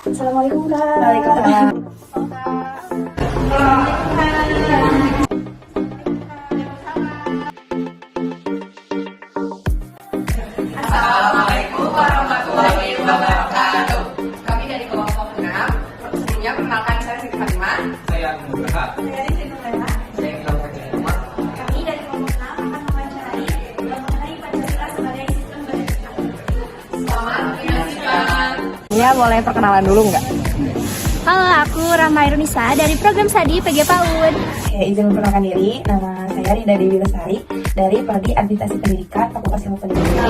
Assalamualaikum Kak. Waalaikumsalam. Assalamualaikum warahmatullahi wabarakatuh. Kami dari kelompok 6. Sebelumnya perkenalkan saya Siti Fatimah. Saya Nugraha. Saya Rizky Nurlela. Saya Ilham Fatimah. Kami dari kelompok 6 akan mewawancarai mengenai Pancasila sebagai sistem bernegara. Selamat menyaksikan. Ya, boleh perkenalan dulu nggak? Halo, aku Rahma Irunisa dari program SADI PG PAUD. Oke, izin memperkenalkan diri. Nama saya Rida Dewi Lestari dari Prodi Administrasi Pendidikan Fakultas Ilmu Pendidikan.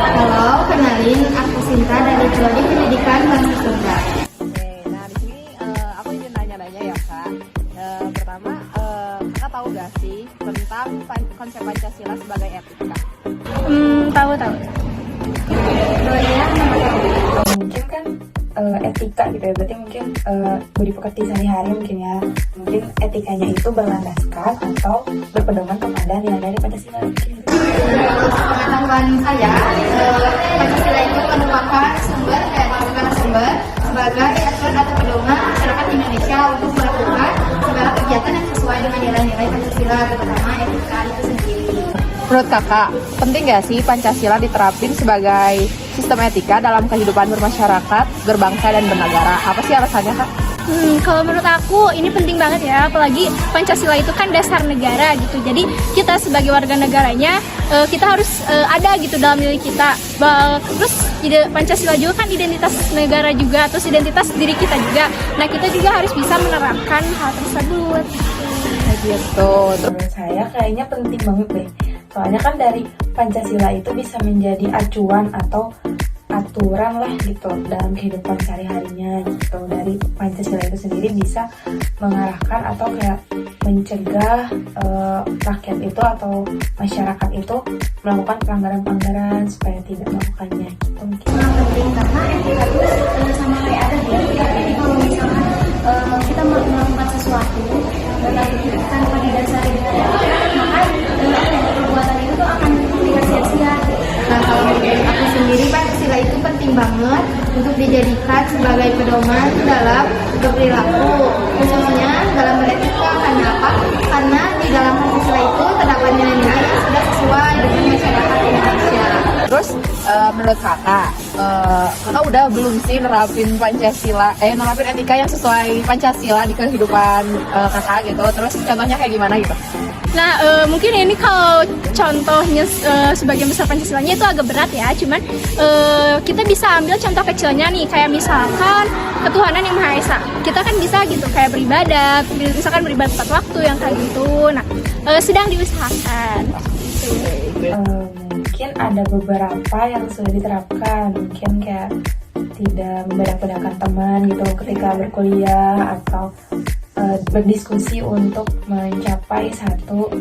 Halo, kenalin aku Sinta dari Prodi Pendidikan Bahasa Sunda. Oke, nah di sini aku izin nanya-nanya ya Kak. Pertama, Kakak tahu gak sih tentang konsep Pancasila sebagai etika? Tahu. Mungkin kan etika gitu ya, berarti mungkin budi pekerti sehari-hari mungkin ya. Mungkin etikanya itu berlandaskan atau berpedoman kepada nilai-nilai Pancasila. Pengetahuan saya, Pancasila itu merupakan sumber sebagai aturan atau pedoman masyarakat Indonesia untuk melakukan segala kegiatan yang sesuai dengan nilai-nilai Pancasila, terutama etika itu sendiri. Menurut Kakak, penting gak sih Pancasila diterapin sebagai sistem etika dalam kehidupan bermasyarakat, berbangsa, dan bernegara? Apa sih alasannya, Kak? Kalau menurut aku ini penting banget ya, apalagi Pancasila itu kan dasar negara gitu. Jadi kita sebagai warga negaranya kita harus ada gitu dalam diri kita. Terus Pancasila juga kan identitas negara juga, terus identitas diri kita juga. Nah, kita juga harus bisa menerapkan hal tersebut. Gitu. Menurut saya kayaknya penting banget deh. Soalnya kan dari Pancasila itu bisa menjadi acuan atau aturan lah gitu dalam kehidupan sehari-harinya gitu. Dari Pancasila itu sendiri bisa mengarahkan atau kayak mencegah rakyat itu atau masyarakat itu melakukan pelanggaran-pelanggaran supaya tidak melakukannya gitu. Penting karena etika itu sama kayak ada ya. Jadi kalau misalkan kita melakukan sesuatu tanpa didasari dengan etika, maka perbuatan itu tuh akan tidak sia-sia. Nah, kalau menurut aku sendiri, Pancasila itu penting banget untuk dijadikan sebagai pedoman dalam berperilaku, khususnya dalam beretika. Karena apa? Karena di dalam Pancasila itu terdapat nilai-nilai yang sudah sesuai dengan masyarakat Indonesia. Terus menurut Kakak, Kakak udah belum sih nerapin nerapin etika yang sesuai Pancasila di kehidupan Kakak gitu? Terus contohnya kayak gimana gitu? Nah, mungkin ini kalau contohnya sebagian besar Pancasilanya itu agak berat ya. Cuman kita bisa ambil contoh kecilnya nih, kayak misalkan ketuhanan yang Maha Esa. Kita kan bisa gitu kayak beribadah, misalkan beribadah tepat waktu yang kayak gitu. Nah, sedang diusahakan. Mungkin ada beberapa yang sudah diterapkan, mungkin kayak tidak membedakan teman gitu ketika berkuliah atau berdiskusi untuk mencapai satu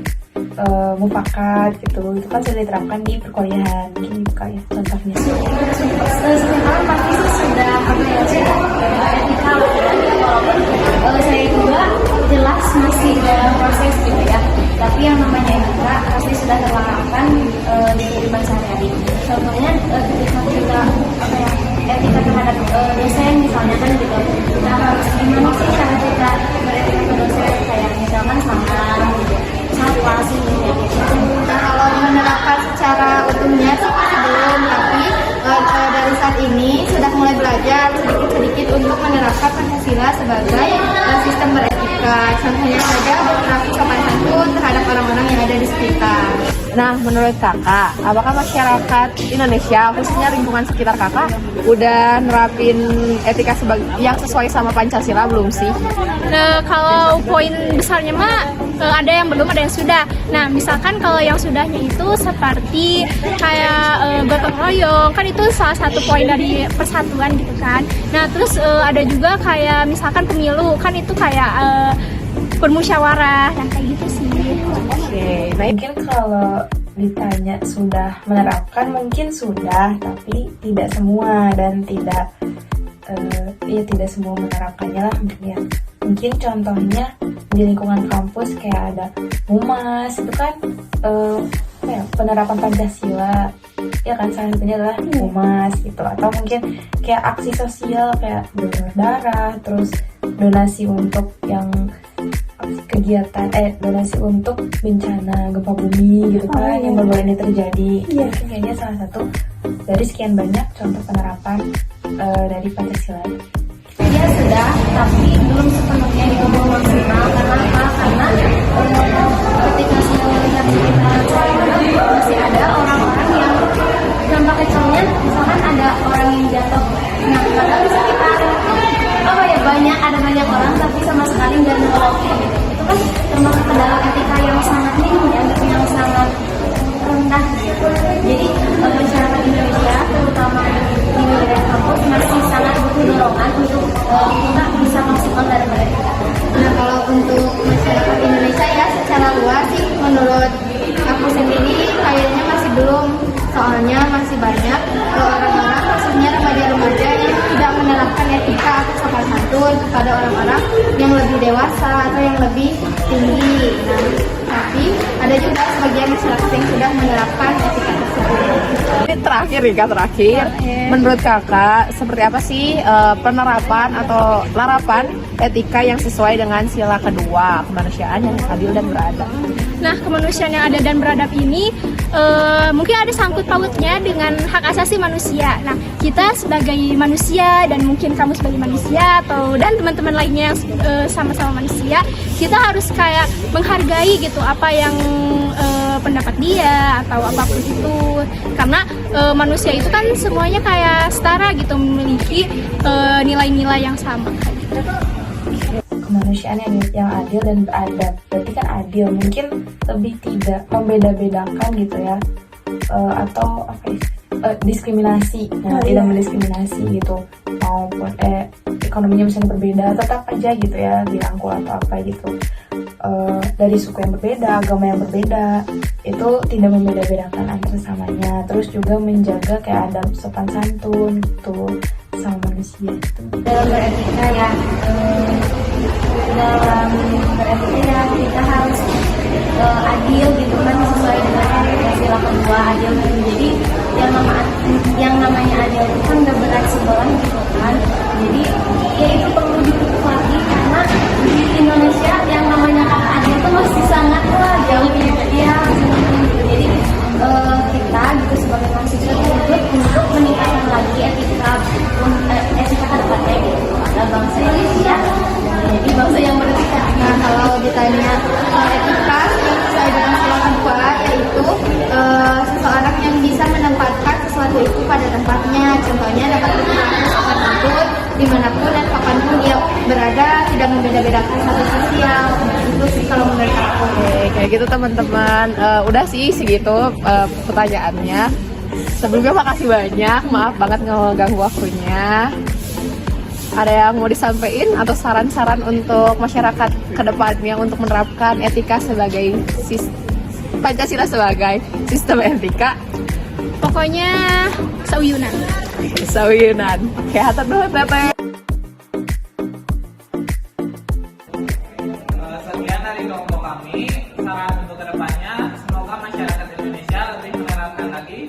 mufakat gitu. Itu kan sudah diterapkan di perkuliahan, mungkin itu kayak contohnya. Sekarang pasti sudah etika walaupun saya juga jelas masih dalam proses gitu ya. Tapi yang namanya etika pasti sudah terapkan di kehidupan sehari-hari. Contohnya ketika kita etika terhadap dosen misalnya kan gitu, kita harus gimana sih cara kita beretika ke dosen, kayak misalkan salam gitu, sapa sih gitu. Nah, kalau menerapkan secara utuhnya sih masih belum, tapi dari saat ini sudah mulai belajar sedikit-sedikit untuk menerapkan Pancasila sebagai sistem beretika. Contohnya saja berperilaku sopan santun terhadap orang-orang yang ada di sekitar. Nah, menurut Kakak, apakah masyarakat Indonesia, khususnya lingkungan sekitar Kakak, udah nerapin etika yang sesuai sama Pancasila belum sih? Nah, kalau poin besarnya mah ada yang belum, ada yang sudah. Nah, misalkan kalau yang sudahnya itu seperti kayak gotong royong, kan itu salah satu poin dari persatuan gitu kan. Nah, terus ada juga kayak misalkan pemilu, kan itu kayak bermusyawarah, yang kayak gitu sih. Oke, nah mungkin kalau ditanya sudah menerapkan, mungkin sudah, tapi tidak semua dan tidak semua menerapkannya lah mungkin ya. Mungkin contohnya di lingkungan kampus kayak ada humas, itu kan penerapan Pancasila, ya kan, salah satunya adalah humas gitu, atau mungkin kayak aksi sosial kayak donor darah, terus donasi untuk yang kegiatan donasi untuk bencana gempa bumi gitu kan, yang baru-baru ini terjadi. Itu kayaknya salah satu dari sekian banyak contoh penerapan dari Pancasila. Ya sudah, tapi belum sepenuhnya dikubur maksimal. Karena apa? Karena ketika saya melihat sekitar saya masih ada orang-orang yang dampak kecilnya, misalkan ada orang yang jatuh. Nah, padahal di sekitar ada banyak orang tapi sama sekali nggak nolongin gitu. Itu kan termasuk ke dalam etika yang sangat minim ya, yang sangat rendah gitu. Jadi masyarakat Indonesia terutama di wilayah kampus masih sangat butuh dorongan untuk kita bisa maksimal dari mereka. Nah, kalau untuk masyarakat Indonesia ya secara luas sih menurut aku sendiri kayaknya masih belum, soalnya masih banyak orang-orang khususnya remaja-remaja yang tidak menerapkan etika atau sopan santun kepada orang-orang yang lebih dewasa atau yang lebih tinggi. Nah, tapi ada juga sebagian masyarakat yang sudah menerapkan etika tersebut. Ini terakhir nih Kak, menurut Kakak seperti apa sih penerapan atau penerapan etika yang sesuai dengan sila kedua, kemanusiaan yang adil dan beradab? Nah, kemanusiaan yang adil dan beradab ini mungkin ada sangkut pautnya dengan hak asasi manusia. Nah, kita sebagai manusia dan mungkin kamu sebagai manusia dan teman-teman lainnya yang sama-sama manusia, kita harus kayak menghargai gitu apa yang pendapat dia atau apapun itu. Karena manusia itu kan semuanya kayak setara gitu, memiliki nilai-nilai yang sama. Kemanusiaan yang adil dan beradab, berarti kan adil mungkin lebih tidak membeda-bedakan gitu ya, atau apa ya, diskriminasi, tidak mendiskriminasi gitu, maupun ekonominya misalnya berbeda tetap aja gitu ya dirangkul atau apa gitu, dari suku yang berbeda, agama yang berbeda, itu tidak membeda-bedakan antar sesamanya, terus juga menjaga kayak adab sopan santun gitu sama manusia gitu. Dalam beretika ya, kita harus adil gitu kan, sesuai dengan sila kedua adil gitu. Jadi yang namanya adil itu kan gak berat sebelah gitu kan. Jadi ya itu perlu dipupuk lagi, karena di Indonesia yang namanya kata adil itu masih sangat jauh gitu ya. Jadi kita gitu sebagai mahasiswa dituntut untuk meningkatkan lagi etika ke depannya gitu. Ada bangsa Indonesia jadi bangsa yang beretika. Nah, kalau ditanya etika sesuai dengan sila kedua, yaitu seseorang yang bisa menempatkan sesuatu itu pada tempatnya. Contohnya dapat berperilaku sopan santun dimanapun dan kapanpun dia berada, tidak membeda-bedakan satu sosial. Itu sih kalau menurut aku. Oke, kayak gitu teman-teman. Udah sih segitu pertanyaannya. Sebelumnya makasih banyak, maaf banget ngeganggu waktunya. Ada yang mau disampaikan atau saran-saran untuk masyarakat ke depannya untuk menerapkan etika sebagai Pancasila sebagai sistem etika? Pokoknya sauyunan. Sauyunan. Oke, hatur nuhun Teteh. Sekian dari kelompok kami. Saran untuk kedepannya, semoga masyarakat Indonesia lebih menerapkan lagi